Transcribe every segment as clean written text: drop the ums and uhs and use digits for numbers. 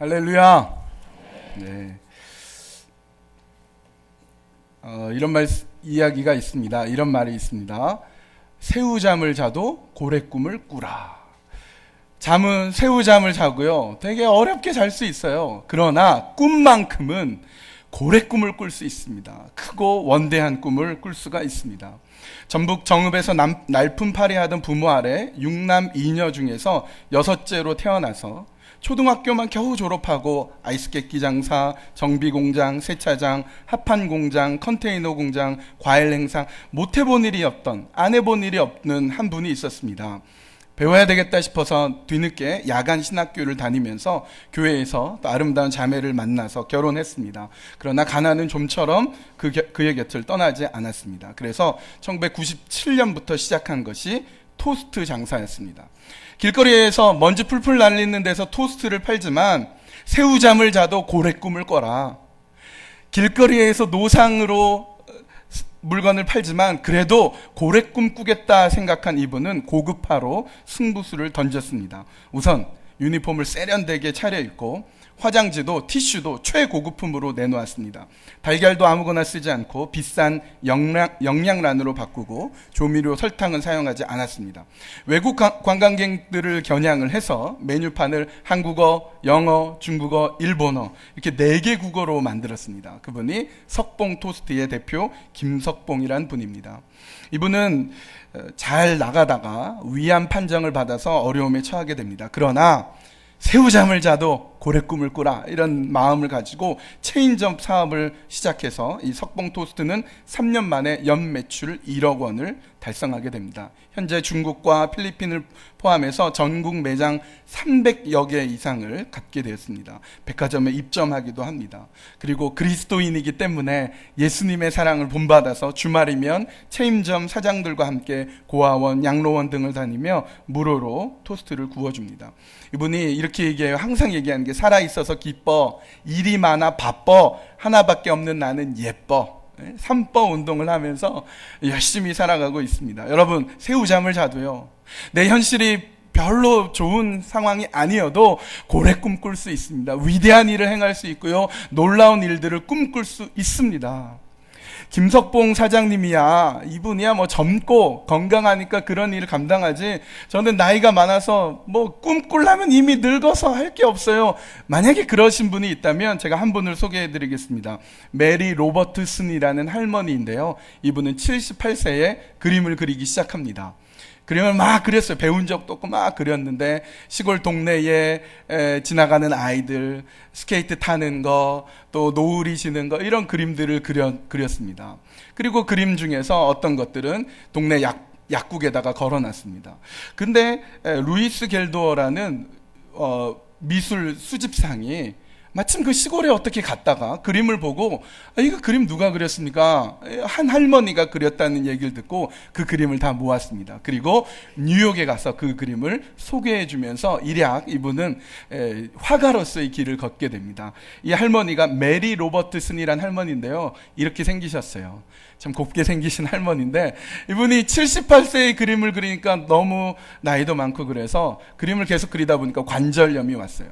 할렐루야. 네. 이런 이야기가 있습니다. 이런 말이 있습니다. 새우잠을 자도 고래 꿈을 꾸라. 잠은 새우잠을 자고요, 되게 어렵게 잘 수 있어요. 그러나 꿈만큼은 고래 꿈을 꿀 수 있습니다. 크고 원대한 꿈을 꿀 수가 있습니다. 전북 정읍에서 날품팔이 하던 부모 아래 6남 2녀 중에서 6째로 태어나서 초등학교만 겨우 졸업하고 아이스케이크 장사, 정비공장, 세차장, 합판공장, 컨테이너 공장, 과일 행사, 못 해본 일이 없던, 안 해본 일이 없는 한 분이 있었습니다. 배워야 되겠다 싶어서 뒤늦게 야간 신학교를 다니면서 교회에서 또 아름다운 자매를 만나서 결혼했습니다. 그러나 가나는 좀처럼 그의 곁을 떠나지 않았습니다. 그래서 1997년부터 시작한 것이 토스트 장사였습니다. 길거리에서 먼지 풀풀 날리는 데서 토스트를 팔지만 새우잠을 자도 고래 꿈을 꿔라. 길거리에서 노상으로 물건을 팔지만 그래도 고래 꿈 꾸겠다 생각한 이분은 고급화로 승부수를 던졌습니다. 우선 유니폼을 세련되게 차려입고 화장지도 티슈도 최고급품으로 내놓았습니다. 달걀도 아무거나 쓰지 않고 비싼 영양란으로 바꾸고 조미료 설탕은 사용하지 않았습니다. 외국 관광객들을 겨냥을 해서 메뉴판을 한국어, 영어, 중국어, 일본어 이렇게 4개 국어로 만들었습니다. 그분이 석봉 토스트의 대표 김석봉이란 분입니다. 이분은 잘 나가다가 위암 판정을 받아서 어려움에 처하게 됩니다. 그러나 새우잠을 자도 고래 꿈을 꾸라, 이런 마음을 가지고 체인점 사업을 시작해서 이 석봉 토스트는 3년 만에 연 매출 1억 원을 달성하게 됩니다. 현재 중국과 필리핀을 포함해서 전국 매장 300여 개 이상을 갖게 되었습니다. 백화점에 입점하기도 합니다. 그리고 그리스도인이기 때문에 예수님의 사랑을 본받아서 주말이면 체인점 사장들과 함께 고아원, 양로원 등을 다니며 무료로 토스트를 구워줍니다. 이분이 이렇게 얘기해요. 항상 얘기하는 게 살아있어서 기뻐, 일이 많아 바빠, 하나밖에 없는 나는 예뻐. 3버 운동을 하면서 열심히 살아가고 있습니다. 여러분, 새우잠을 자도요, 내 현실이 별로 좋은 상황이 아니어도 고래 꿈꿀 수 있습니다. 위대한 일을 행할 수 있고요, 놀라운 일들을 꿈꿀 수 있습니다. 김석봉 사장님이야, 이분이야 뭐 젊고 건강하니까 그런 일을 감당하지, 저는 나이가 많아서 뭐 꿈꾸려면 이미 늙어서 할 게 없어요. 만약에 그러신 분이 있다면 제가 한 분을 소개해 드리겠습니다. 메리 로버트슨이라는 할머니인데요, 이분은 78세에 그림을 그리기 시작합니다. 그림을 막 그렸어요. 배운 적도 없고 막 그렸는데 시골 동네에 지나가는 아이들, 스케이트 타는 거, 또 노을이 지는 거, 이런 그림들을 그렸습니다. 그리고 그림 중에서 어떤 것들은 동네 약국에다가 걸어놨습니다. 근데 루이스 겔도어라는 미술 수집상이 마침 그 시골에 어떻게 갔다가 그림을 보고, 이거 그림 누가 그렸습니까? 한 할머니가 그렸다는 얘기를 듣고 그 그림을 다 모았습니다. 그리고 뉴욕에 가서 그 그림을 소개해 주면서 일약 이분은 화가로서의 길을 걷게 됩니다. 이 할머니가 메리 로버트슨이란 할머니인데요, 이렇게 생기셨어요. 참 곱게 생기신 할머니인데, 이분이 78세의 그림을 그리니까 너무 나이도 많고 그래서 그림을 계속 그리다 보니까 관절염이 왔어요.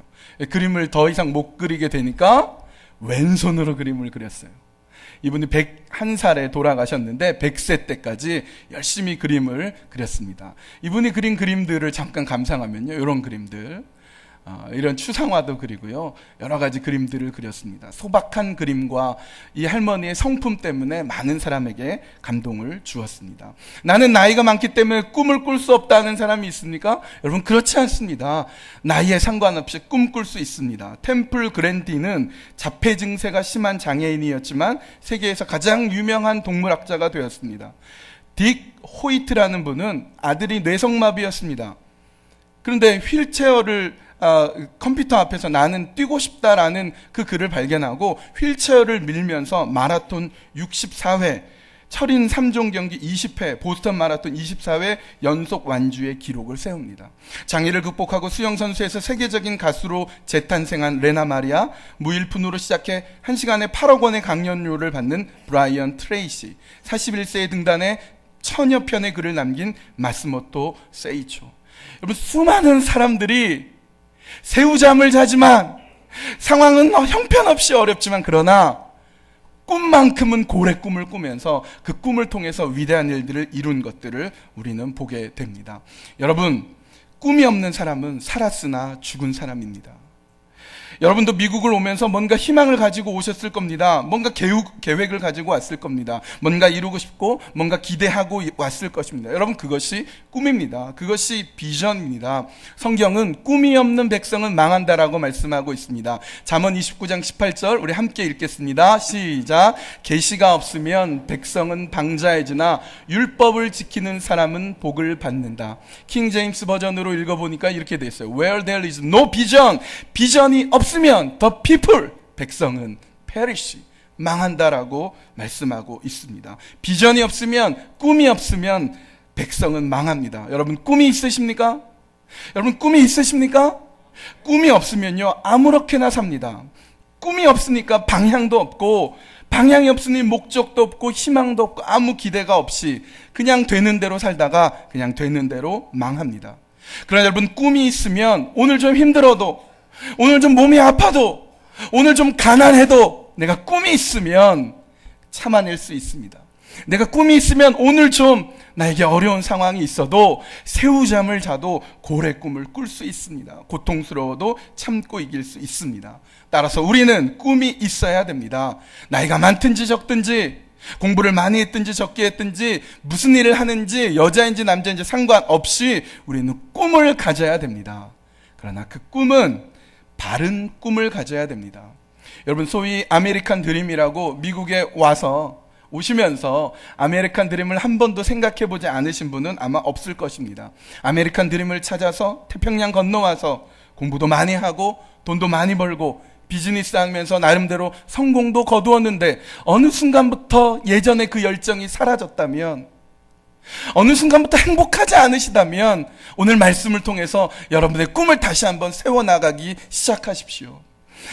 그림을 더 이상 못 그리게 되니까 왼손으로 그림을 그렸어요. 이분이 101살에 돌아가셨는데 100세 때까지 열심히 그림을 그렸습니다. 이분이 그린 그림들을 잠깐 감상하면요, 이런 그림들, 이런 추상화도 그리고요, 여러 가지 그림들을 그렸습니다. 소박한 그림과 이 할머니의 성품 때문에 많은 사람에게 감동을 주었습니다. 나는 나이가 많기 때문에 꿈을 꿀 수 없다는 사람이 있습니까? 여러분, 그렇지 않습니다. 나이에 상관없이 꿈꿀 수 있습니다. 템플 그랜디는 자폐 증세가 심한 장애인이었지만 세계에서 가장 유명한 동물학자가 되었습니다. 딕 호이트라는 분은 아들이 뇌성마비였습니다. 그런데 휠체어를 컴퓨터 앞에서 나는 뛰고 싶다라는 그 글을 발견하고 휠체어를 밀면서 마라톤 64회, 철인 3종 경기 20회, 보스턴 마라톤 24회 연속 완주의 기록을 세웁니다. 장애를 극복하고 수영선수에서 세계적인 가수로 재탄생한 레나 마리아, 무일푼으로 시작해 1시간에 8억 원의 강연료를 받는 브라이언 트레이시, 41세에 등단해 1000여 편의 글을 남긴 마스모토 세이초. 여러분, 수많은 사람들이 새우잠을 자지만 상황은 형편없이 어렵지만 그러나 꿈만큼은 고래 꿈을 꾸면서 그 꿈을 통해서 위대한 일들을 이룬 것들을 우리는 보게 됩니다. 여러분, 꿈이 없는 사람은 살았으나 죽은 사람입니다. 여러분도 미국을 오면서 뭔가 희망을 가지고 오셨을 겁니다. 뭔가 계획을 가지고 왔을 겁니다. 뭔가 이루고 싶고 뭔가 기대하고 왔을 것입니다. 여러분, 그것이 꿈입니다. 그것이 비전입니다. 성경은 꿈이 없는 백성은 망한다라고 말씀하고 있습니다. 잠언 29장 18절 우리 함께 읽겠습니다. 시작. 계시가 없으면 백성은 방자해지나 율법을 지키는 사람은 복을 받는다. 킹 제임스 버전으로 읽어보니까 이렇게 돼 있어요. Where there is no vision, 비전이 없으면 the people, 백성은 perish, 망한다라고 말씀하고 있습니다. 비전이 없으면, 꿈이 없으면 백성은 망합니다. 여러분, 꿈이 있으십니까? 여러분, 꿈이 있으십니까? 꿈이 없으면요, 아무렇게나 삽니다. 꿈이 없으니까 방향도 없고, 방향이 없으니 목적도 없고 희망도 없고 아무 기대가 없이 그냥 되는 대로 살다가 그냥 되는 대로 망합니다. 그러나 여러분, 꿈이 있으면 오늘 좀 힘들어도, 오늘 좀 몸이 아파도, 오늘 좀 가난해도 내가 꿈이 있으면 참아낼 수 있습니다. 내가 꿈이 있으면 오늘 좀 나에게 어려운 상황이 있어도 새우잠을 자도 고래 꿈을 꿀 수 있습니다. 고통스러워도 참고 이길 수 있습니다. 따라서 우리는 꿈이 있어야 됩니다. 나이가 많든지 적든지, 공부를 많이 했든지 적게 했든지, 무슨 일을 하는지, 여자인지 남자인지 상관없이 우리는 꿈을 가져야 됩니다. 그러나 그 꿈은 바른 꿈을 가져야 됩니다. 여러분, 소위 아메리칸 드림이라고 미국에 오시면서 아메리칸 드림을 한 번도 생각해 보지 않으신 분은 아마 없을 것입니다. 아메리칸 드림을 찾아서 태평양 건너와서 공부도 많이 하고 돈도 많이 벌고 비즈니스 하면서 나름대로 성공도 거두었는데 어느 순간부터 예전에 그 열정이 사라졌다면, 어느 순간부터 행복하지 않으시다면 오늘 말씀을 통해서 여러분의 꿈을 다시 한번 세워나가기 시작하십시오.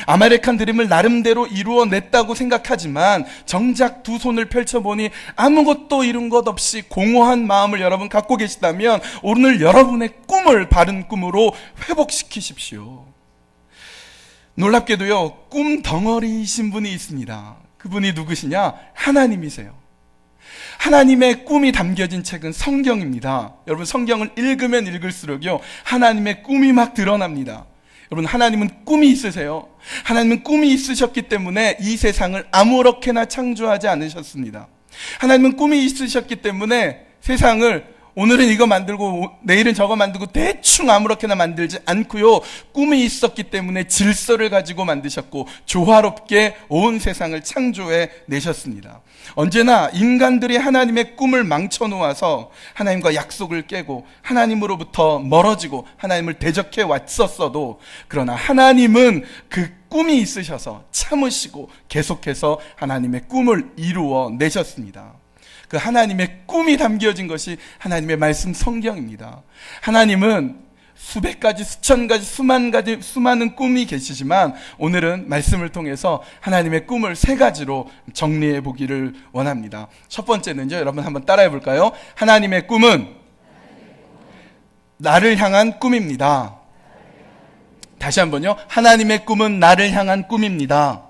아메리칸 드림을 나름대로 이루어냈다고 생각하지만 정작 두 손을 펼쳐보니 아무것도 이룬 것 없이 공허한 마음을 여러분 갖고 계시다면 오늘 여러분의 꿈을 바른 꿈으로 회복시키십시오. 놀랍게도요, 꿈 덩어리이신 분이 있습니다. 그분이 누구시냐? 하나님이세요. 하나님의 꿈이 담겨진 책은 성경입니다. 여러분, 성경을 읽으면 읽을수록요, 하나님의 꿈이 막 드러납니다. 여러분, 하나님은 꿈이 있으세요. 하나님은 꿈이 있으셨기 때문에 이 세상을 아무렇게나 창조하지 않으셨습니다. 하나님은 꿈이 있으셨기 때문에 세상을 오늘은 이거 만들고 내일은 저거 만들고 대충 아무렇게나 만들지 않고요, 꿈이 있었기 때문에 질서를 가지고 만드셨고 조화롭게 온 세상을 창조해 내셨습니다. 언제나 인간들이 하나님의 꿈을 망쳐놓아서 하나님과 약속을 깨고 하나님으로부터 멀어지고 하나님을 대적해 왔었어도, 그러나 하나님은 그 꿈이 있으셔서 참으시고 계속해서 하나님의 꿈을 이루어 내셨습니다. 그 하나님의 꿈이 담겨진 것이 하나님의 말씀 성경입니다. 하나님은 수백 가지, 수천 가지, 수만 가지, 수많은 꿈이 계시지만 오늘은 말씀을 통해서 하나님의 꿈을 세 가지로 정리해 보기를 원합니다. 첫 번째는요, 여러분 한번 따라해 볼까요? 하나님의 꿈은 나를 향한 꿈입니다. 다시 한번요. 하나님의 꿈은 나를 향한 꿈입니다.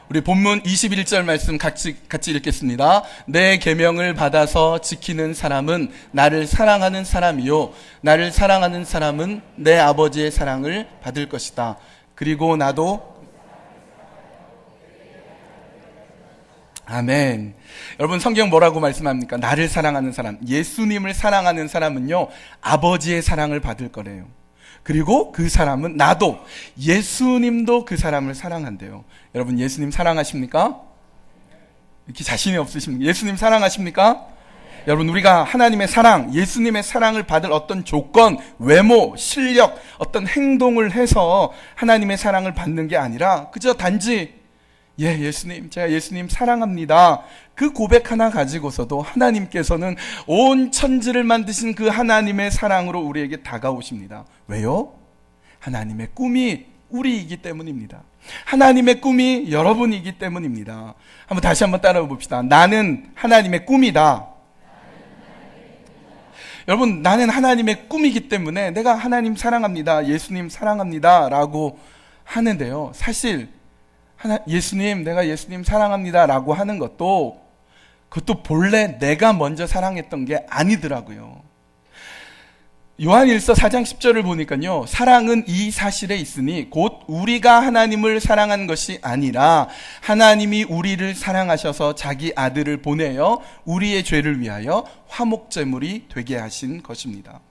우리 본문 21절 말씀 같이 읽겠습니다. 내 계명을 받아서 지키는 사람은 나를 사랑하는 사람이요, 나를 사랑하는 사람은 내 아버지의 사랑을 받을 것이다. 그리고 나도. 아멘. 여러분, 성경 뭐라고 말씀합니까? 나를 사랑하는 사람, 예수님을 사랑하는 사람은요, 아버지의 사랑을 받을 거래요. 그리고 그 사람은, 나도, 예수님도 그 사람을 사랑한대요. 여러분, 예수님 사랑하십니까? 이렇게 자신이 없으십니까? 예수님 사랑하십니까? 여러분, 우리가 하나님의 사랑, 예수님의 사랑을 받을 어떤 조건, 외모, 실력, 어떤 행동을 해서 하나님의 사랑을 받는 게 아니라 그저 단지 예수님, 제가 예수님 사랑합니다, 그 고백 하나 가지고서도 하나님께서는 온 천지를 만드신 그 하나님의 사랑으로 우리에게 다가오십니다. 왜요? 하나님의 꿈이 우리이기 때문입니다. 하나님의 꿈이 여러분이기 때문입니다. 다시 한번 따라해 봅시다. 나는 하나님의 꿈이다. 여러분, 나는 하나님의 꿈이기 때문에 내가 하나님 사랑합니다, 예수님 사랑합니다 라고 하는데요, 사실 예수님, 내가 예수님 사랑합니다 라고 하는 것도 그것도 본래 내가 먼저 사랑했던 게 아니더라고요. 요한일서 4장 10절을 보니까요, 사랑은 이 사실에 있으니 곧 우리가 하나님을 사랑한 것이 아니라 하나님이 우리를 사랑하셔서 자기 아들을 보내어 우리의 죄를 위하여 화목제물이 되게 하신 것입니다.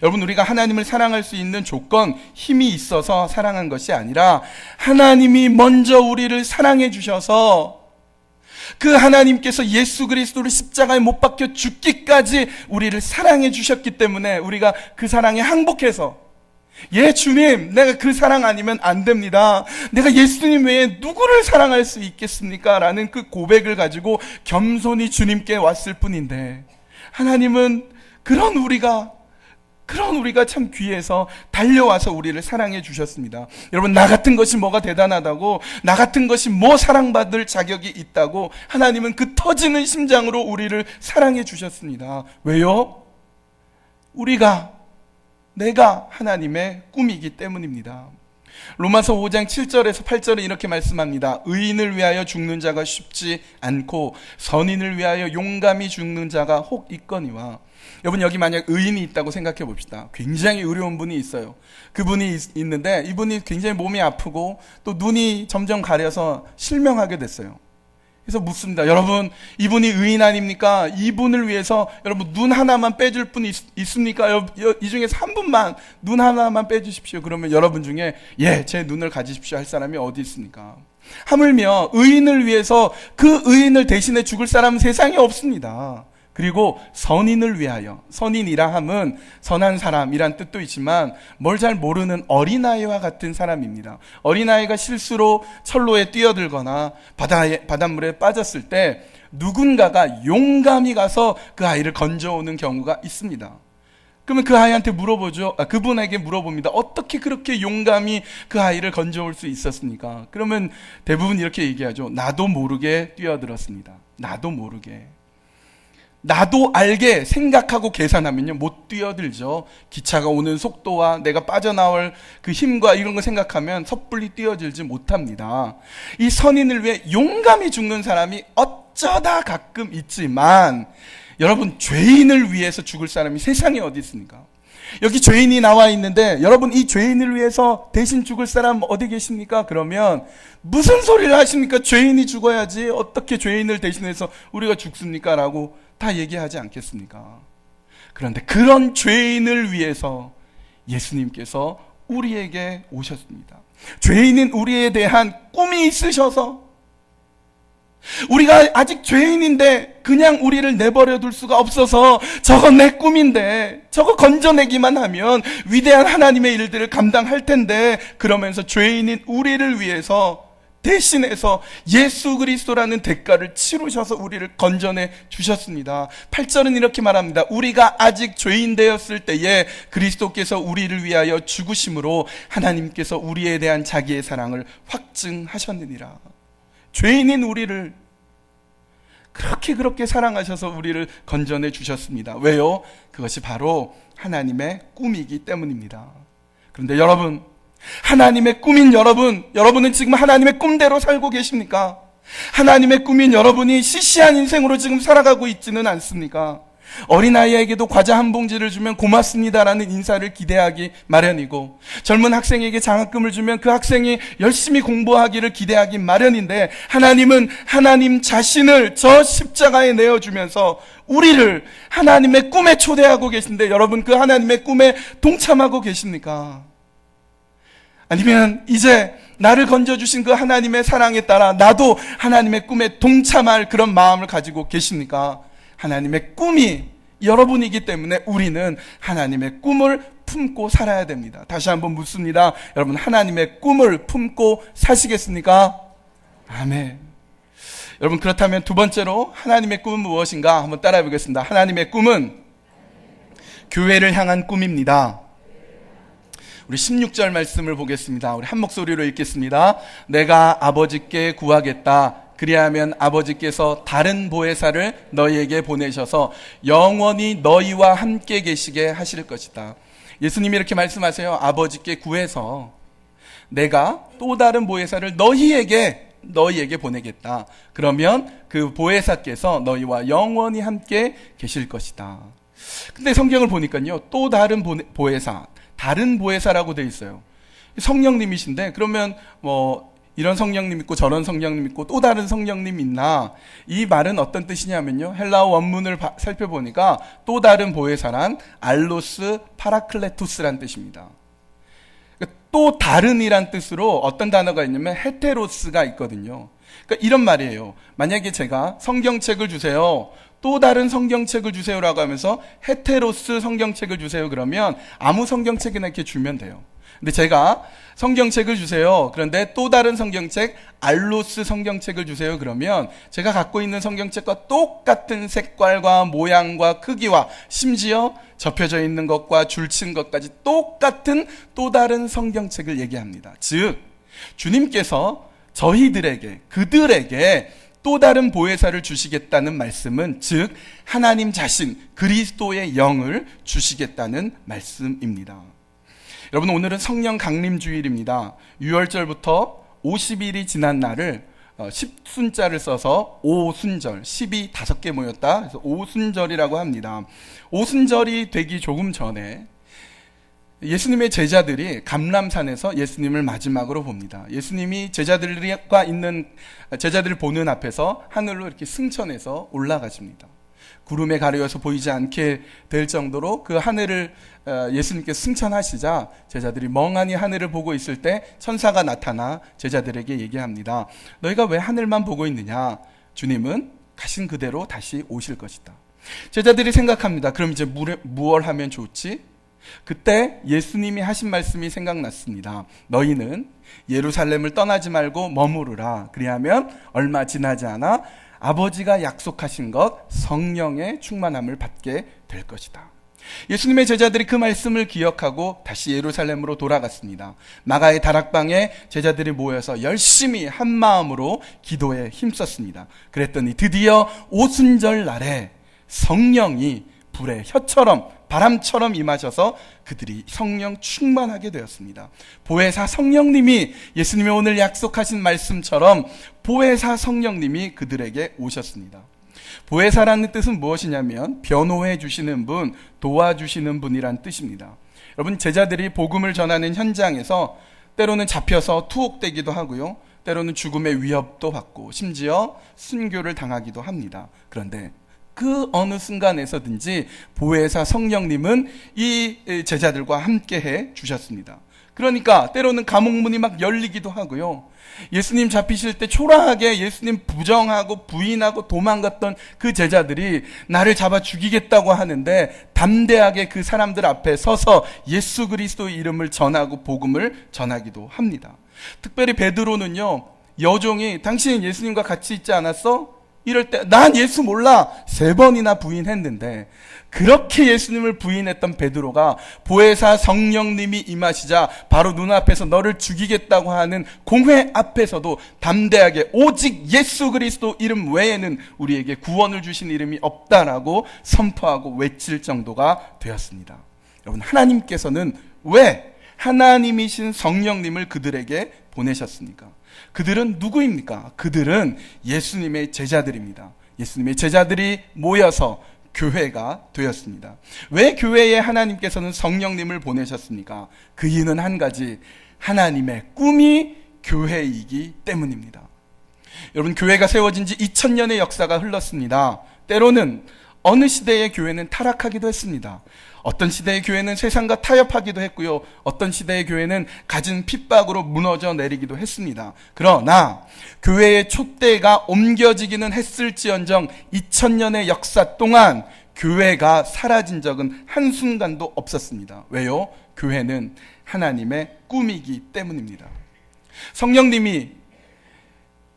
여러분, 우리가 하나님을 사랑할 수 있는 조건, 힘이 있어서 사랑한 것이 아니라 하나님이 먼저 우리를 사랑해 주셔서 그 하나님께서 예수 그리스도를 십자가에 못 박혀 죽기까지 우리를 사랑해 주셨기 때문에 우리가 그 사랑에 항복해서, 예 주님, 내가 그 사랑 아니면 안 됩니다, 내가 예수님 외에 누구를 사랑할 수 있겠습니까? 라는 그 고백을 가지고 겸손히 주님께 왔을 뿐인데, 하나님은 그런 우리가 참 귀해서 달려와서 우리를 사랑해 주셨습니다. 여러분, 나 같은 것이 뭐가 대단하다고, 나 같은 것이 뭐 사랑받을 자격이 있다고 하나님은 그 터지는 심장으로 우리를 사랑해 주셨습니다. 왜요? 내가 하나님의 꿈이기 때문입니다. 로마서 5장 7절에서 8절에 이렇게 말씀합니다. 의인을 위하여 죽는 자가 쉽지 않고 선인을 위하여 용감히 죽는 자가 혹 있거니와. 여러분, 여기 만약 의인이 있다고 생각해 봅시다. 굉장히 의로운 분이 있어요. 그분이 있는데 이분이 굉장히 몸이 아프고 또 눈이 점점 가려서 실명하게 됐어요. 그래서 묻습니다. 여러분, 이분이 의인 아닙니까? 이분을 위해서 여러분 눈 하나만 빼줄 분 있습니까? 이 중에서 한 분만 눈 하나만 빼주십시오. 그러면 여러분 중에 예, 제 눈을 가지십시오 할 사람이 어디 있습니까? 하물며 의인을 위해서 그 의인을 대신해 죽을 사람은 세상에 없습니다. 그리고 선인을 위하여, 선인이라 함은 선한 사람이란 뜻도 있지만 뭘 잘 모르는 어린아이와 같은 사람입니다. 어린아이가 실수로 철로에 뛰어들거나 바닷물에 빠졌을 때 누군가가 용감히 가서 그 아이를 건져오는 경우가 있습니다. 그러면 그 아이한테 그분에게 물어봅니다. 어떻게 그렇게 용감히 그 아이를 건져올 수 있었습니까? 그러면 대부분 이렇게 얘기하죠. 나도 모르게 뛰어들었습니다. 나도 모르게. 나도 알게 생각하고 계산하면요, 못 뛰어들죠. 기차가 오는 속도와 내가 빠져나올 그 힘과 이런 거 생각하면 섣불리 뛰어들지 못합니다. 이 선인을 위해 용감히 죽는 사람이 어쩌다 가끔 있지만, 여러분, 죄인을 위해서 죽을 사람이 세상에 어디 있습니까? 여기 죄인이 나와 있는데 여러분, 이 죄인을 위해서 대신 죽을 사람 어디 계십니까? 그러면 무슨 소리를 하십니까? 죄인이 죽어야지 어떻게 죄인을 대신해서 우리가 죽습니까? 라고 다 얘기하지 않겠습니까? 그런데 그런 죄인을 위해서 예수님께서 우리에게 오셨습니다. 죄인인 우리에 대한 꿈이 있으셔서, 우리가 아직 죄인인데 그냥 우리를 내버려 둘 수가 없어서 저거 내 꿈인데 저거 건져내기만 하면 위대한 하나님의 일들을 감당할 텐데, 그러면서 죄인인 우리를 위해서 대신해서 예수 그리스도라는 대가를 치르셔서 우리를 건져내 주셨습니다. 8절은 이렇게 말합니다. 우리가 아직 죄인 되었을 때에 그리스도께서 우리를 위하여 죽으심으로 하나님께서 우리에 대한 자기의 사랑을 확증하셨느니라. 죄인인 우리를 그렇게 사랑하셔서 우리를 건져내 주셨습니다. 왜요? 그것이 바로 하나님의 꿈이기 때문입니다. 그런데 여러분, 하나님의 꿈인 여러분은 지금 하나님의 꿈대로 살고 계십니까? 하나님의 꿈인 여러분이 시시한 인생으로 지금 살아가고 있지는 않습니까? 어린아이에게도 과자 한 봉지를 주면 고맙습니다라는 인사를 기대하기 마련이고, 젊은 학생에게 장학금을 주면 그 학생이 열심히 공부하기를 기대하기 마련인데, 하나님은 하나님 자신을 저 십자가에 내어주면서 우리를 하나님의 꿈에 초대하고 계신데, 여러분, 그 하나님의 꿈에 동참하고 계십니까? 아니면 이제 나를 건져주신 그 하나님의 사랑에 따라 나도 하나님의 꿈에 동참할 그런 마음을 가지고 계십니까? 하나님의 꿈이 여러분이기 때문에 우리는 하나님의 꿈을 품고 살아야 됩니다. 다시 한번 묻습니다. 여러분, 하나님의 꿈을 품고 사시겠습니까? 아멘. 여러분, 그렇다면 두 번째로 하나님의 꿈은 무엇인가 한번 따라해 보겠습니다. 하나님의 꿈은 교회를 향한 꿈입니다. 우리 16절 말씀을 보겠습니다. 우리 한 목소리로 읽겠습니다. 내가 아버지께 구하겠다. 그리하면 아버지께서 다른 보혜사를 너희에게 보내셔서 영원히 너희와 함께 계시게 하실 것이다. 예수님이 이렇게 말씀하세요. 아버지께 구해서 내가 또 다른 보혜사를 너희에게 보내겠다. 그러면 그 보혜사께서 너희와 영원히 함께 계실 것이다. 근데 성경을 보니까요, 또 다른 보혜사, 다른 보혜사라고 돼 있어요. 성령님이신데 그러면 이런 성령님 있고 저런 성령님 있고 또 다른 성령님 있나? 이 말은 어떤 뜻이냐면요, 헬라어 원문을 살펴보니까 또 다른 보혜사란 알로스 파라클레토스란 뜻입니다. 또 다른이란 뜻으로 어떤 단어가 있냐면 헤테로스가 있거든요. 그러니까 이런 말이에요. 만약에 제가 성경책을 주세요, 또 다른 성경책을 주세요라고 하면서 헤테로스 성경책을 주세요 그러면 아무 성경책이나 이렇게 주면 돼요. 근데 제가 성경책을 주세요, 그런데 또 다른 성경책 알로스 성경책을 주세요 그러면 제가 갖고 있는 성경책과 똑같은 색깔과 모양과 크기와 심지어 접혀져 있는 것과 줄친 것까지 똑같은 또 다른 성경책을 얘기합니다. 즉 주님께서 그들에게 또 다른 보혜사를 주시겠다는 말씀은, 즉 하나님 자신 그리스도의 영을 주시겠다는 말씀입니다. 여러분, 오늘은 성령 강림 주일입니다. 6월절부터 50일이 지난 날을 10순자를 써서 오순절, 10이 5개 모였다. 그래서 오순절이라고 합니다. 오순절이 되기 조금 전에 예수님의 제자들이 감람산에서 예수님을 마지막으로 봅니다. 예수님이 제자들을 보는 앞에서 하늘로 이렇게 승천해서 올라가십니다. 구름에 가려워서 보이지 않게 될 정도로 그 하늘을 예수님께 승천하시자 제자들이 멍하니 하늘을 보고 있을 때 천사가 나타나 제자들에게 얘기합니다. 너희가 왜 하늘만 보고 있느냐? 주님은 가신 그대로 다시 오실 것이다. 제자들이 생각합니다. 그럼 이제 무얼 하면 좋지? 그때 예수님이 하신 말씀이 생각났습니다. 너희는 예루살렘을 떠나지 말고 머무르라. 그리하면 얼마 지나지 않아 아버지가 약속하신 것 성령의 충만함을 받게 될 것이다. 예수님의 제자들이 그 말씀을 기억하고 다시 예루살렘으로 돌아갔습니다. 마가의 다락방에 제자들이 모여서 열심히 한 마음으로 기도에 힘썼습니다. 그랬더니 드디어 오순절 날에 성령이 불의 혀처럼 바람처럼 임하셔서 그들이 성령 충만하게 되었습니다. 보혜사 성령님이, 예수님이 오늘 약속하신 말씀처럼 보혜사 성령님이 그들에게 오셨습니다. 보혜사라는 뜻은 무엇이냐면 변호해 주시는 분, 도와주시는 분이란 뜻입니다. 여러분, 제자들이 복음을 전하는 현장에서 때로는 잡혀서 투옥되기도 하고요, 때로는 죽음의 위협도 받고 심지어 순교를 당하기도 합니다. 그런데 그 어느 순간에서든지 보혜사 성령님은 이 제자들과 함께해 주셨습니다. 그러니까 때로는 감옥문이 막 열리기도 하고요, 예수님 잡히실 때 초라하게 예수님 부정하고 부인하고 도망갔던 그 제자들이 나를 잡아 죽이겠다고 하는데 담대하게 그 사람들 앞에 서서 예수 그리스도의 이름을 전하고 복음을 전하기도 합니다. 특별히 베드로는요, 여종이 당신은 예수님과 같이 있지 않았어? 이럴 때 난 예수 몰라 3번이나 부인했는데, 그렇게 예수님을 부인했던 베드로가 보혜사 성령님이 임하시자 바로 눈앞에서 너를 죽이겠다고 하는 공회 앞에서도 담대하게 오직 예수 그리스도 이름 외에는 우리에게 구원을 주신 이름이 없다라고 선포하고 외칠 정도가 되었습니다. 여러분, 하나님께서는 왜 하나님이신 성령님을 그들에게 보내셨습니까? 그들은 누구입니까? 그들은 예수님의 제자들입니다. 예수님의 제자들이 모여서 교회가 되었습니다. 왜 교회에 하나님께서는 성령님을 보내셨습니까? 그 이유는 한 가지, 하나님의 꿈이 교회이기 때문입니다. 여러분, 교회가 세워진 지 2000년의 역사가 흘렀습니다. 때로는 어느 시대의 교회는 타락하기도 했습니다. 어떤 시대의 교회는 세상과 타협하기도 했고요, 어떤 시대의 교회는 가진 핍박으로 무너져 내리기도 했습니다. 그러나 교회의 촛대가 옮겨지기는 했을지언정 2000년의 역사 동안 교회가 사라진 적은 한순간도 없었습니다. 왜요? 교회는 하나님의 꿈이기 때문입니다. 성령님이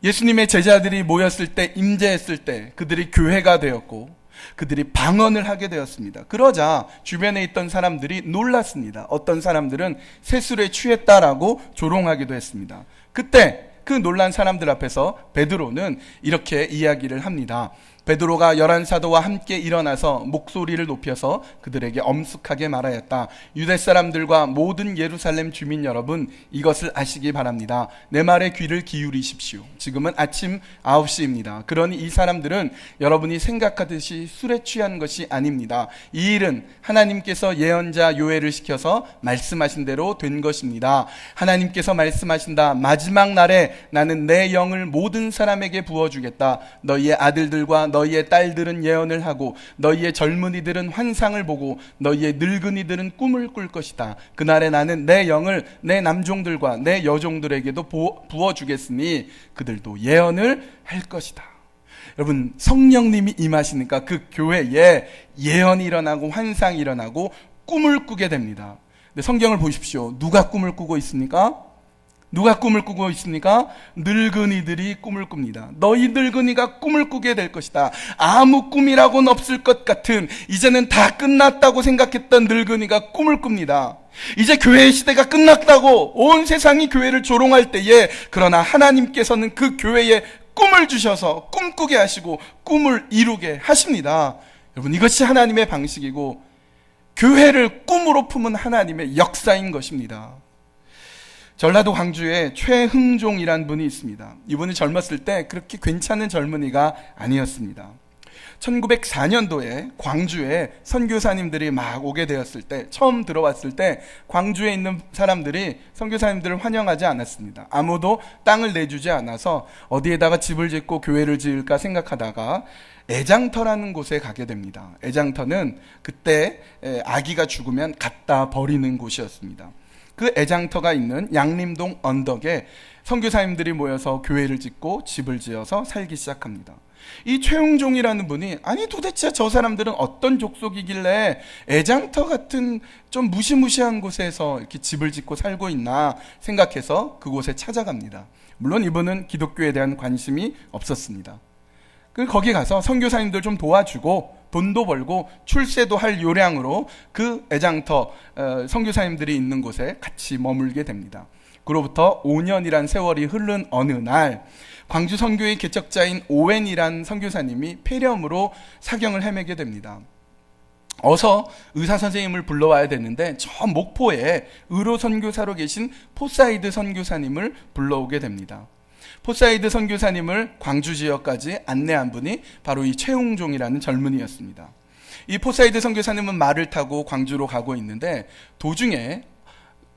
예수님의 제자들이 모였을 때, 임재했을 때 그들이 교회가 되었고 그들이 방언을 하게 되었습니다. 그러자 주변에 있던 사람들이 놀랐습니다. 어떤 사람들은 세술에 취했다라고 조롱하기도 했습니다. 그때 그 놀란 사람들 앞에서 베드로는 이렇게 이야기를 합니다. 베드로가 11사도와 함께 일어나서 목소리를 높여서 그들에게 엄숙하게 말하였다. 유대 사람들과 모든 예루살렘 주민 여러분, 이것을 아시기 바랍니다. 내 말에 귀를 기울이십시오. 지금은 아침 9시입니다. 그러니 이 사람들은 여러분이 생각하듯이 술에 취한 것이 아닙니다. 이 일은 하나님께서 예언자 요엘을 시켜서 말씀하신 대로 된 것입니다. 하나님께서 말씀하신다. 마지막 날에 나는 내 영을 모든 사람에게 부어주겠다. 너희의 아들들과 너희의 딸들은 예언을 하고 너희의 젊은이들은 환상을 보고 너희의 늙은이들은 꿈을 꿀 것이다. 그날에 나는 내 영을 내 남종들과 내 여종들에게도 부어주겠으니 그들도 예언을 할 것이다. 여러분, 성령님이 임하시니까 그 교회에 예언이 일어나고 환상이 일어나고 꿈을 꾸게 됩니다. 근데 성경을 보십시오. 누가 꿈을 꾸고 있습니까? 누가 꿈을 꾸고 있습니까? 늙은이들이 꿈을 꿉니다. 너희 늙은이가 꿈을 꾸게 될 것이다. 아무 꿈이라고는 없을 것 같은, 이제는 다 끝났다고 생각했던 늙은이가 꿈을 꿉니다. 이제 교회의 시대가 끝났다고 온 세상이 교회를 조롱할 때에, 그러나 하나님께서는 그 교회에 꿈을 주셔서 꿈꾸게 하시고 꿈을 이루게 하십니다. 여러분, 이것이 하나님의 방식이고 교회를 꿈으로 품은 하나님의 역사인 것입니다. 전라도 광주에 최흥종이란 분이 있습니다. 이분이 젊었을 때 그렇게 괜찮은 젊은이가 아니었습니다. 1904년도에 광주에 선교사님들이 막 오게 되었을 때, 처음 들어왔을 때 광주에 있는 사람들이 선교사님들을 환영하지 않았습니다. 아무도 땅을 내주지 않아서 어디에다가 집을 짓고 교회를 지을까 생각하다가 애장터라는 곳에 가게 됩니다. 애장터는 그때 아기가 죽으면 갖다 버리는 곳이었습니다. 그 애장터가 있는 양림동 언덕에 선교사님들이 모여서 교회를 짓고 집을 지어서 살기 시작합니다. 이 최웅종이라는 분이, 아니 도대체 저 사람들은 어떤 족속이길래 애장터 같은 좀 무시무시한 곳에서 이렇게 집을 짓고 살고 있나 생각해서 그곳에 찾아갑니다. 물론 이분은 기독교에 대한 관심이 없었습니다. 거기 가서 선교사님들 좀 도와주고 돈도 벌고 출세도 할 요량으로 그 애장터 선교사님들이 있는 곳에 같이 머물게 됩니다. 그로부터 5년이란 세월이 흐른 어느 날, 광주 선교의 개척자인 오웬이란 선교사님이 폐렴으로 사경을 헤매게 됩니다. 어서 의사 선생님을 불러와야 되는데 저 목포에 의료 선교사로 계신 포사이드 선교사님을 불러오게 됩니다. 포사이드 선교사님을 광주 지역까지 안내한 분이 바로 이 최웅종이라는 젊은이였습니다. 이 포사이드 선교사님은 말을 타고 광주로 가고 있는데 도중에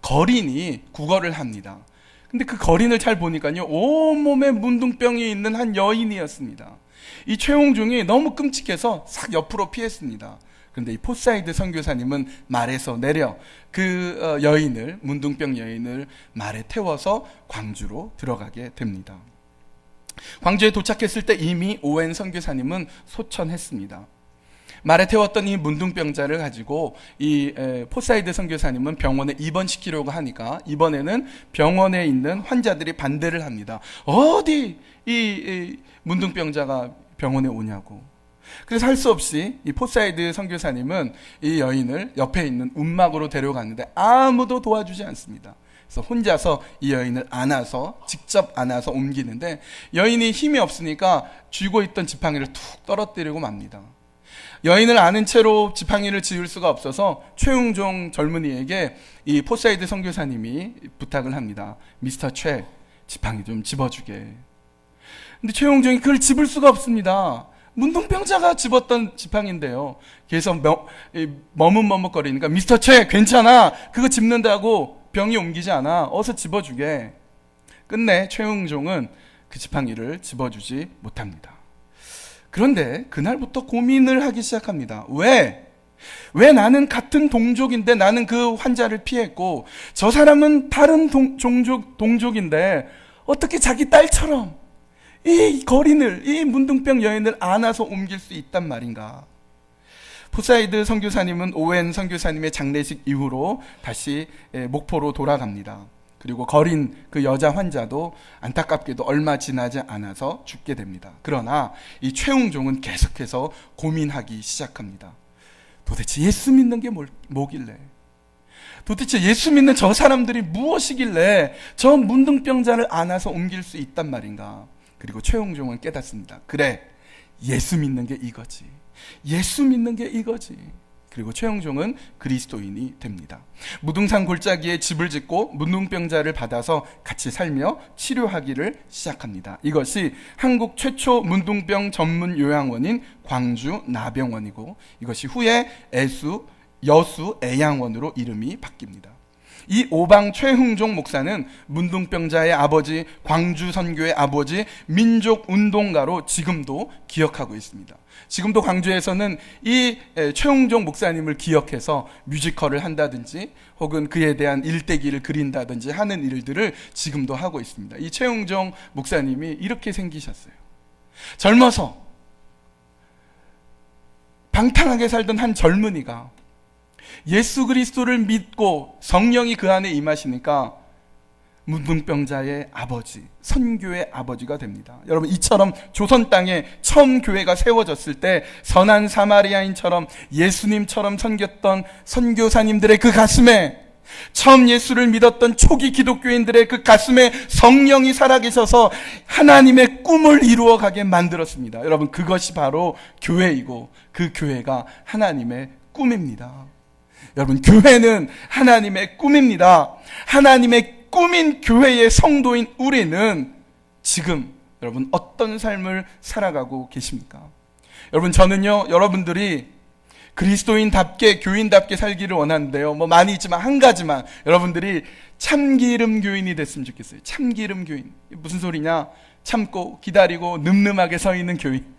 거린이 구걸을 합니다. 근데 그 거린을 잘 보니까요, 온몸에 문둥병이 있는 한 여인이었습니다. 이 최웅종이 너무 끔찍해서 싹 옆으로 피했습니다. 그런데 이 포사이드 선교사님은 말에서 내려 그 여인을, 문둥병 여인을 말에 태워서 광주로 들어가게 됩니다. 광주에 도착했을 때 이미 오웬 선교사님은 소천했습니다. 말에 태웠던 이 문둥병자를 가지고 이 포사이드 선교사님은 병원에 입원시키려고 하니까 이번에는 병원에 있는 환자들이 반대를 합니다. 어디 이 문둥병자가 병원에 오냐고. 그래서 할 수 없이 이 포사이드 선교사님은 이 여인을 옆에 있는 움막으로 데려갔는데 아무도 도와주지 않습니다. 그래서 혼자서 이 여인을 안아서, 직접 안아서 옮기는데 여인이 힘이 없으니까 쥐고 있던 지팡이를 툭 떨어뜨리고 맙니다. 여인을 안은 채로 지팡이를 지을 수가 없어서 최웅종 젊은이에게 이 포사이드 선교사님이 부탁을 합니다. 미스터 최, 지팡이 좀 집어주게. 근데 최웅종이 그걸 집을 수가 없습니다. 문둥병자가 집었던 지팡인데요. 그래서 머뭇머뭇거리니까 미스터 최, 괜찮아, 그거 집는다고 병이 옮기지 않아, 어서 집어주게. 끝내 최웅종은 그 지팡이를 집어주지 못합니다. 그런데 그날부터 고민을 하기 시작합니다. 왜 나는 같은 동족인데 나는 그 환자를 피했고 저 사람은 다른 동족인데 어떻게 자기 딸처럼 이 거린을, 이 문둥병 여인을 안아서 옮길 수 있단 말인가? 포사이드 선교사님은 오웬 선교사님의 장례식 이후로 다시 목포로 돌아갑니다. 그리고 거린 그 여자 환자도 안타깝게도 얼마 지나지 않아서 죽게 됩니다. 그러나 이 최웅종은 계속해서 고민하기 시작합니다. 도대체 예수 믿는 게 뭐길래? 도대체 예수 믿는 저 사람들이 무엇이길래 저 문둥병자를 안아서 옮길 수 있단 말인가? 그리고 최홍종은 깨닫습니다. 그래, 예수 믿는 게 이거지. 예수 믿는 게 이거지. 그리고 최홍종은 그리스도인이 됩니다. 무등산 골짜기에 집을 짓고 문둥병자를 받아서 같이 살며 치료하기를 시작합니다. 이것이 한국 최초 문둥병 전문 요양원인 광주 나병원이고, 이것이 후에 여수 애양원으로 이름이 바뀝니다. 이 오방 최흥종 목사는 문둥병자의 아버지, 광주 선교의 아버지, 민족운동가로 지금도 기억하고 있습니다. 지금도 광주에서는 이 최흥종 목사님을 기억해서 뮤지컬을 한다든지 혹은 그에 대한 일대기를 그린다든지 하는 일들을 지금도 하고 있습니다. 이 최흥종 목사님이 이렇게 생기셨어요. 젊어서 방탕하게 살던 한 젊은이가 예수 그리스도를 믿고 성령이 그 안에 임하시니까 문둥병자의 아버지, 선교의 아버지가 됩니다. 여러분, 이처럼 조선 땅에 처음 교회가 세워졌을 때 선한 사마리아인처럼 예수님처럼 섬겼던 선교사님들의 그 가슴에, 처음 예수를 믿었던 초기 기독교인들의 그 가슴에 성령이 살아계셔서 하나님의 꿈을 이루어가게 만들었습니다. 여러분, 그것이 바로 교회이고 그 교회가 하나님의 꿈입니다. 여러분, 교회는 하나님의 꿈입니다. 하나님의 꿈인 교회의 성도인 우리는 지금 여러분 어떤 삶을 살아가고 계십니까? 여러분, 저는요, 여러분들이 그리스도인답게 교인답게 살기를 원하는데요, 많이 있지만 한 가지만, 여러분들이 참기름 교인이 됐으면 좋겠어요. 참기름 교인. 무슨 소리냐? 참고 기다리고 늠름하게 서 있는 교인.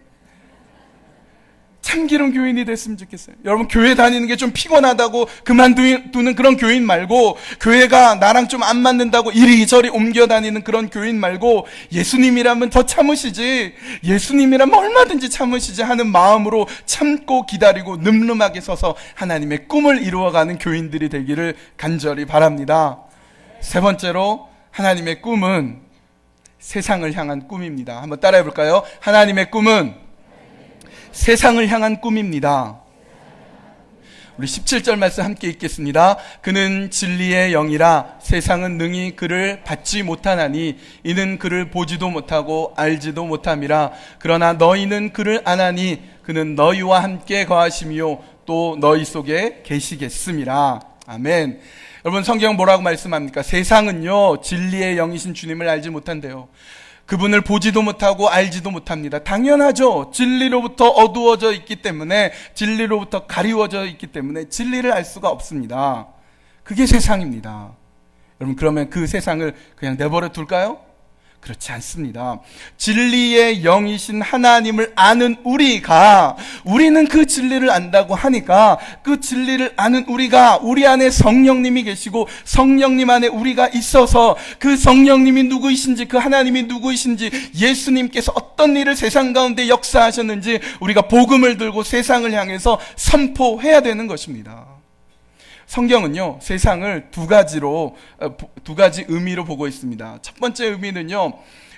참기름 교인이 됐으면 좋겠어요. 여러분, 교회 다니는 게 좀 피곤하다고 그만두는 그런 교인 말고, 교회가 나랑 좀 안 맞는다고 이리저리 옮겨 다니는 그런 교인 말고, 예수님이라면 더 참으시지, 예수님이라면 얼마든지 참으시지 하는 마음으로 참고 기다리고 늠름하게 서서 하나님의 꿈을 이루어가는 교인들이 되기를 간절히 바랍니다. 세 번째로, 하나님의 꿈은 세상을 향한 꿈입니다. 한번 따라해 볼까요? 하나님의 꿈은 세상을 향한 꿈입니다. 우리 17절 말씀 함께 읽겠습니다. 그는 진리의 영이라 세상은 능히 그를 받지 못하나니 이는 그를 보지도 못하고 알지도 못함이라. 그러나 너희는 그를 아나니 그는 너희와 함께 거하시며 또 너희 속에 계시겠음이라. 아멘. 여러분, 성경 뭐라고 말씀합니까? 세상은요, 진리의 영이신 주님을 알지 못한대요. 그분을 보지도 못하고 알지도 못합니다. 당연하죠. 진리로부터 어두워져 있기 때문에, 진리로부터 가리워져 있기 때문에 진리를 알 수가 없습니다. 그게 세상입니다. 여러분, 그러면 그 세상을 그냥 내버려 둘까요? 그렇지 않습니다. 진리의 영이신 하나님을 아는 우리는 그 진리를 안다고 하니까, 그 진리를 아는 우리 안에 성령님이 계시고 성령님 안에 우리가 있어서 그 성령님이 누구이신지, 그 하나님이 누구이신지, 예수님께서 어떤 일을 세상 가운데 역사하셨는지 우리가 복음을 들고 세상을 향해서 선포해야 되는 것입니다. 성경은요, 세상을 두 가지 의미로 보고 있습니다. 첫 번째 의미는요,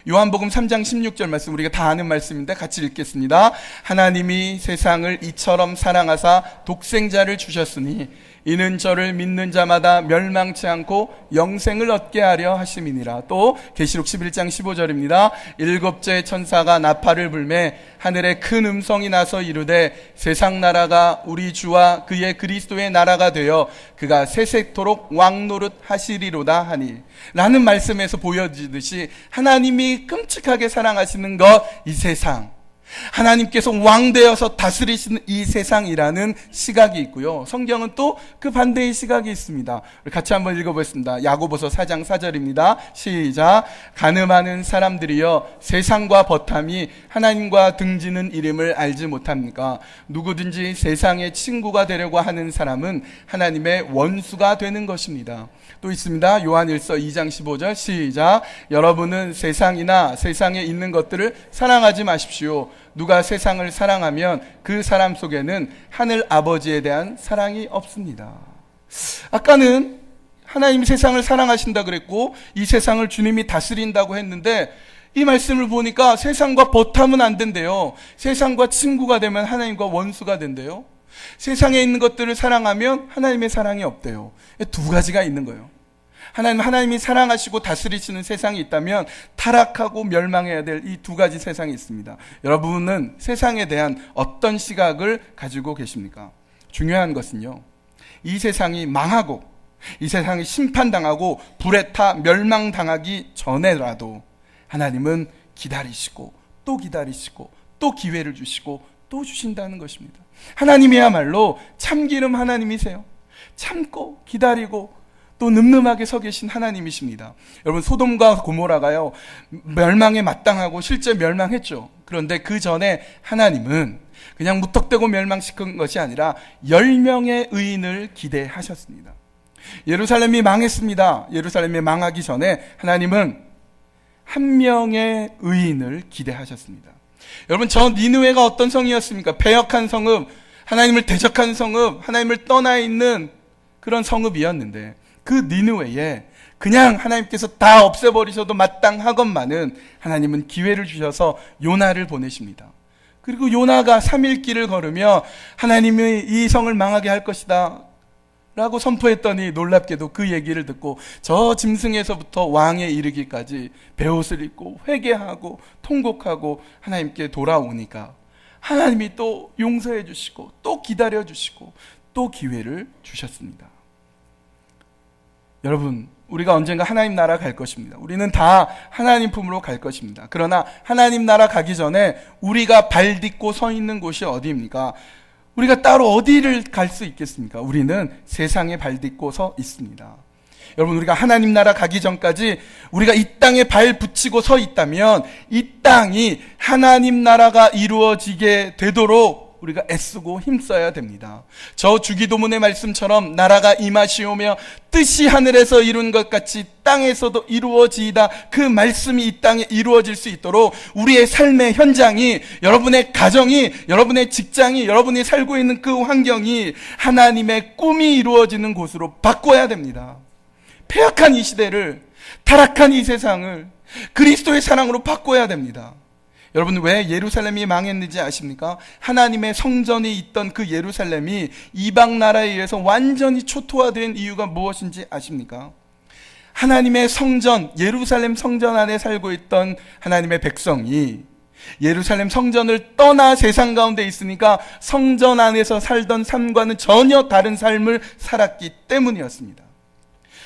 요한복음 3장 16절 말씀, 우리가 다 아는 말씀인데 같이 읽겠습니다. 하나님이 세상을 이처럼 사랑하사 독생자를 주셨으니 이는 저를 믿는 자마다 멸망치 않고 영생을 얻게 하려 하심이니라. 또 계시록 11장 15절입니다. 일곱째 천사가 나팔을 불매 하늘에 큰 음성이 나서 이르되 세상 나라가 우리 주와 그의 그리스도의 나라가 되어 그가 세세토록 왕노릇 하시리로다 하니, 라는 말씀에서 보여지듯이 하나님이 끔찍하게 사랑하시는 것, 이 세상, 하나님께서 왕되어서 다스리시는 이 세상이라는 시각이 있고요, 성경은 또 그 반대의 시각이 있습니다. 우리 같이 한번 읽어보겠습니다. 야고보서 4장 4절입니다. 시작. 가늠하는 사람들이여, 세상과 버탐이 하나님과 등지는 이름을 알지 못합니까? 누구든지 세상의 친구가 되려고 하는 사람은 하나님의 원수가 되는 것입니다. 또 있습니다. 요한일서 2장 15절 시작. 여러분은 세상이나 세상에 있는 것들을 사랑하지 마십시오. 누가 세상을 사랑하면 그 사람 속에는 하늘 아버지에 대한 사랑이 없습니다. 아까는 하나님이 세상을 사랑하신다 그랬고 이 세상을 주님이 다스린다고 했는데, 이 말씀을 보니까 세상과 버탐은 안 된대요. 세상과 친구가 되면 하나님과 원수가 된대요. 세상에 있는 것들을 사랑하면 하나님의 사랑이 없대요. 두 가지가 있는 거예요. 하나님이 사랑하시고 다스리시는 세상이 있다면 타락하고 멸망해야 될 이 두 가지 세상이 있습니다. 여러분은 세상에 대한 어떤 시각을 가지고 계십니까? 중요한 것은요, 이 세상이 망하고 이 세상이 심판당하고 불에 타 멸망당하기 전에라도 하나님은 기다리시고 또 기다리시고 또 기회를 주시고 또 주신다는 것입니다. 하나님이야말로 참기름 하나님이세요. 참고 기다리고 또 늠름하게 서 계신 하나님이십니다. 여러분, 소돔과 고모라가요, 멸망에 마땅하고 실제 멸망했죠. 그런데 그 전에 하나님은 그냥 무턱대고 멸망시킨 것이 아니라 10명의 의인을 기대하셨습니다. 예루살렘이 망했습니다. 예루살렘이 망하기 전에 하나님은 한 명의 의인을 기대하셨습니다. 여러분, 저 니느웨가 어떤 성이었습니까? 패역한 성읍, 하나님을 대적한 성읍, 하나님을 떠나 있는 그런 성읍이었는데, 그 니느웨에 그냥 하나님께서 다 없애버리셔도 마땅하건만은 하나님은 기회를 주셔서 요나를 보내십니다. 그리고 요나가 3일 길을 걸으며 하나님이 이 성을 망하게 할 것이다 라고 선포했더니, 놀랍게도 그 얘기를 듣고 저 짐승에서부터 왕에 이르기까지 베옷을 입고 회개하고 통곡하고 하나님께 돌아오니까 하나님이 또 용서해 주시고 또 기다려 주시고 또 기회를 주셨습니다. 여러분, 우리가 언젠가 하나님 나라 갈 것입니다. 우리는 다 하나님 품으로 갈 것입니다. 그러나 하나님 나라 가기 전에 우리가 발 딛고 서 있는 곳이 어디입니까? 우리가 따로 어디를 갈 수 있겠습니까? 우리는 세상에 발 딛고 서 있습니다. 여러분, 우리가 하나님 나라 가기 전까지 우리가 이 땅에 발 붙이고 서 있다면 이 땅이 하나님 나라가 이루어지게 되도록 우리가 애쓰고 힘써야 됩니다. 저 주기도문의 말씀처럼 나라가 임하시오며 뜻이 하늘에서 이룬 것 같이 땅에서도 이루어지이다, 그 말씀이 이 땅에 이루어질 수 있도록 우리의 삶의 현장이, 여러분의 가정이, 여러분의 직장이, 여러분이 살고 있는 그 환경이 하나님의 꿈이 이루어지는 곳으로 바꿔야 됩니다. 패역한 이 시대를, 타락한 이 세상을 그리스도의 사랑으로 바꿔야 됩니다. 여러분, 왜 예루살렘이 망했는지 아십니까? 하나님의 성전이 있던 그 예루살렘이 이방 나라에 의해서 완전히 초토화된 이유가 무엇인지 아십니까? 하나님의 성전, 예루살렘 성전 안에 살고 있던 하나님의 백성이 예루살렘 성전을 떠나 세상 가운데 있으니까 성전 안에서 살던 삶과는 전혀 다른 삶을 살았기 때문이었습니다.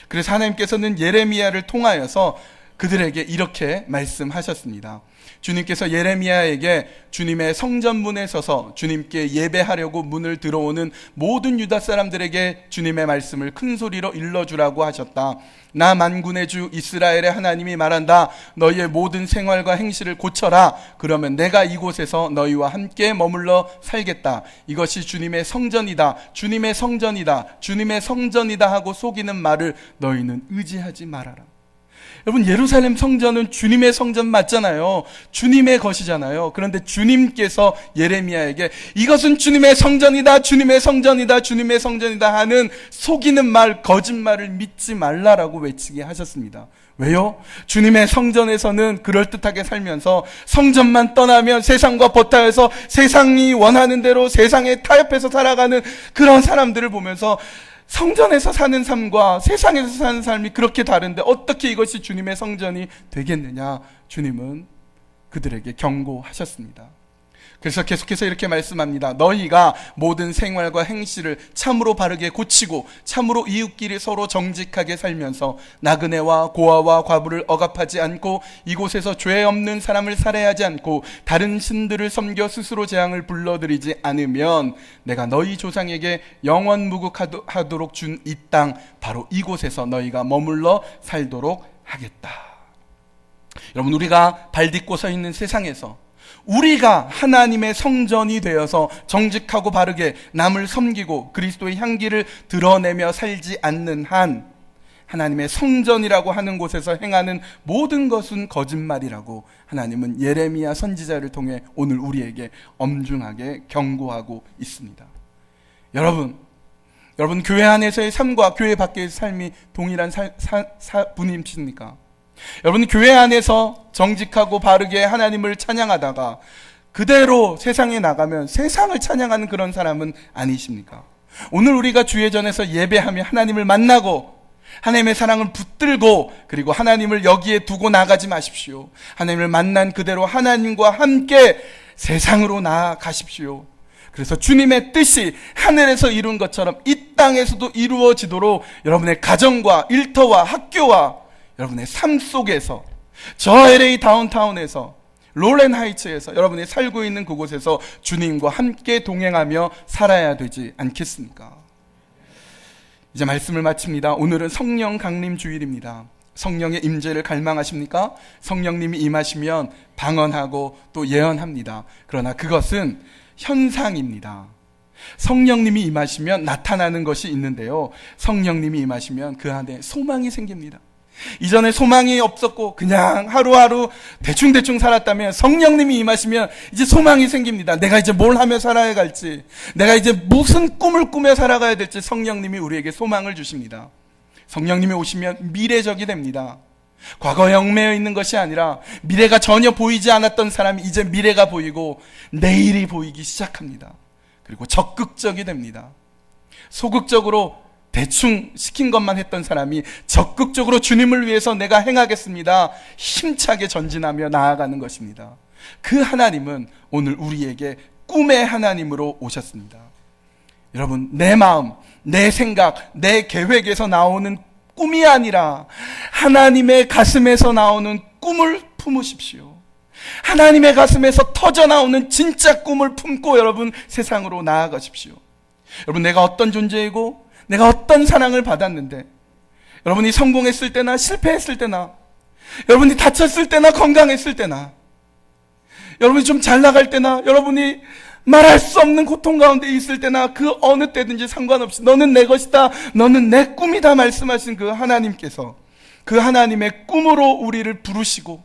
그래서 하나님께서는 예레미야를 통하여서 그들에게 이렇게 말씀하셨습니다. 주님께서 예레미야에게 주님의 성전문에 서서 주님께 예배하려고 문을 들어오는 모든 유다 사람들에게 주님의 말씀을 큰 소리로 일러주라고 하셨다. 나 만군의 주 이스라엘의 하나님이 말한다. 너희의 모든 생활과 행실을 고쳐라. 그러면 내가 이곳에서 너희와 함께 머물러 살겠다. 이것이 주님의 성전이다. 주님의 성전이다. 주님의 성전이다 하고 속이는 말을 너희는 의지하지 말아라. 여러분, 예루살렘 성전은 주님의 성전 맞잖아요. 주님의 것이잖아요. 그런데 주님께서 예레미야에게 이것은 주님의 성전이다, 주님의 성전이다, 주님의 성전이다 하는 속이는 말, 거짓말을 믿지 말라라고 외치게 하셨습니다. 왜요? 주님의 성전에서는 그럴듯하게 살면서 성전만 떠나면 세상과 버타여서 세상이 원하는 대로 세상에 타협해서 살아가는 그런 사람들을 보면서 성전에서 사는 삶과 세상에서 사는 삶이 그렇게 다른데 어떻게 이것이 주님의 성전이 되겠느냐, 주님은 그들에게 경고하셨습니다. 그래서 계속해서 이렇게 말씀합니다. 너희가 모든 생활과 행실을 참으로 바르게 고치고 참으로 이웃끼리 서로 정직하게 살면서 나그네와 고아와 과부를 억압하지 않고 이곳에서 죄 없는 사람을 살해하지 않고 다른 신들을 섬겨 스스로 재앙을 불러들이지 않으면 내가 너희 조상에게 영원 무국하도록 준 이 땅, 바로 이곳에서 너희가 머물러 살도록 하겠다. 여러분, 우리가 발 딛고 서 있는 세상에서 우리가 하나님의 성전이 되어서 정직하고 바르게 남을 섬기고 그리스도의 향기를 드러내며 살지 않는 한 하나님의 성전이라고 하는 곳에서 행하는 모든 것은 거짓말이라고 하나님은 예레미야 선지자를 통해 오늘 우리에게 엄중하게 경고하고 있습니다. 여러분 교회 안에서의 삶과 교회 밖의 삶이 동일한 분이십니까? 여러분, 교회 안에서 정직하고 바르게 하나님을 찬양하다가 그대로 세상에 나가면 세상을 찬양하는 그런 사람은 아니십니까? 오늘 우리가 주예전에서 예배하며 하나님을 만나고 하나님의 사랑을 붙들고 그리고 하나님을 여기에 두고 나가지 마십시오. 하나님을 만난 그대로 하나님과 함께 세상으로 나아가십시오. 그래서 주님의 뜻이 하늘에서 이룬 것처럼 이 땅에서도 이루어지도록 여러분의 가정과 일터와 학교와 여러분의 삶 속에서, 저 LA 다운타운에서, 롤앤 하이츠에서, 여러분이 살고 있는 그곳에서 주님과 함께 동행하며 살아야 되지 않겠습니까? 이제 말씀을 마칩니다. 오늘은 성령 강림 주일입니다. 성령의 임재를 갈망하십니까? 성령님이 임하시면 방언하고 또 예언합니다. 그러나 그것은 현상입니다. 성령님이 임하시면 나타나는 것이 있는데요, 성령님이 임하시면 그 안에 소망이 생깁니다. 이전에 소망이 없었고 그냥 하루하루 대충대충 살았다면 성령님이 임하시면 이제 소망이 생깁니다. 내가 이제 뭘 하며 살아야 갈지, 내가 이제 무슨 꿈을 꾸며 살아가야 될지 성령님이 우리에게 소망을 주십니다. 성령님이 오시면 미래적이 됩니다. 과거에 얽매여 있는 것이 아니라 미래가 전혀 보이지 않았던 사람이 이제 미래가 보이고 내일이 보이기 시작합니다. 그리고 적극적이 됩니다. 소극적으로 대충 시킨 것만 했던 사람이 적극적으로 주님을 위해서 내가 행하겠습니다, 힘차게 전진하며 나아가는 것입니다. 그 하나님은 오늘 우리에게 꿈의 하나님으로 오셨습니다. 여러분, 내 마음, 내 생각, 내 계획에서 나오는 꿈이 아니라 하나님의 가슴에서 나오는 꿈을 품으십시오. 하나님의 가슴에서 터져나오는 진짜 꿈을 품고 여러분 세상으로 나아가십시오. 여러분, 내가 어떤 존재이고 내가 어떤 사랑을 받았는데, 여러분이 성공했을 때나 실패했을 때나, 여러분이 다쳤을 때나 건강했을 때나, 여러분이 좀 잘 나갈 때나, 여러분이 말할 수 없는 고통 가운데 있을 때나, 그 어느 때든지 상관없이 너는 내 것이다, 너는 내 꿈이다 말씀하신 그 하나님께서 그 하나님의 꿈으로 우리를 부르시고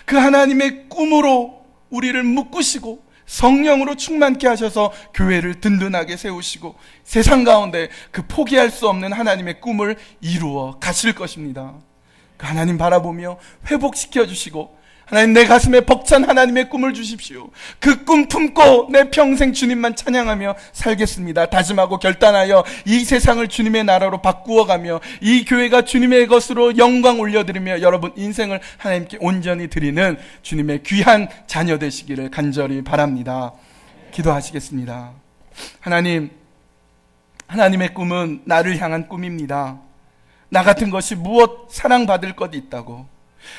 그 하나님의 꿈으로 우리를 묶으시고 성령으로 충만케 하셔서 교회를 든든하게 세우시고 세상 가운데 그 포기할 수 없는 하나님의 꿈을 이루어 가실 것입니다. 그 하나님 바라보며 회복시켜 주시고, 하나님 내 가슴에 벅찬 하나님의 꿈을 주십시오. 그 꿈 품고 내 평생 주님만 찬양하며 살겠습니다 다짐하고 결단하여 이 세상을 주님의 나라로 바꾸어가며 이 교회가 주님의 것으로 영광 올려드리며 여러분 인생을 하나님께 온전히 드리는 주님의 귀한 자녀 되시기를 간절히 바랍니다. 기도하시겠습니다. 하나님, 하나님의 꿈은 나를 향한 꿈입니다. 나 같은 것이 무엇 사랑받을 것이 있다고,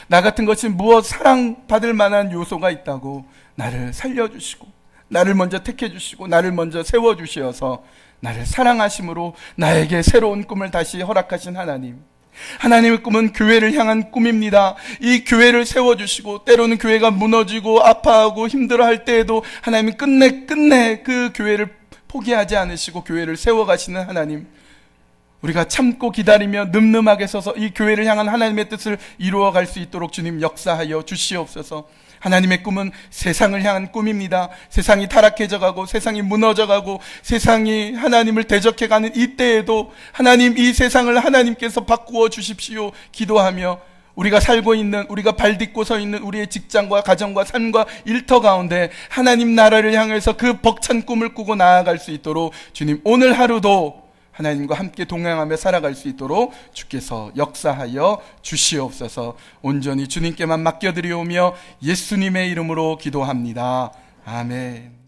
나 같은 것이 무엇 사랑받을 만한 요소가 있다고 나를 살려주시고 나를 먼저 택해주시고 나를 먼저 세워주시어서 나를 사랑하심으로 나에게 새로운 꿈을 다시 허락하신 하나님, 하나님의 꿈은 교회를 향한 꿈입니다. 이 교회를 세워주시고 때로는 교회가 무너지고 아파하고 힘들어할 때에도 하나님이 끝내 그 교회를 포기하지 않으시고 교회를 세워가시는 하나님, 우리가 참고 기다리며 늠름하게 서서 이 교회를 향한 하나님의 뜻을 이루어갈 수 있도록 주님 역사하여 주시옵소서. 하나님의 꿈은 세상을 향한 꿈입니다. 세상이 타락해져가고 세상이 무너져가고 세상이 하나님을 대적해가는 이때에도 하나님, 이 세상을 하나님께서 바꾸어 주십시오 기도하며 우리가 살고 있는, 우리가 발 딛고 서 있는 우리의 직장과 가정과 삶과 일터 가운데 하나님 나라를 향해서 그 벅찬 꿈을 꾸고 나아갈 수 있도록 주님 오늘 하루도 하나님과 함께 동행하며 살아갈 수 있도록 주께서 역사하여 주시옵소서. 온전히 주님께만 맡겨드리오며 예수님의 이름으로 기도합니다. 아멘.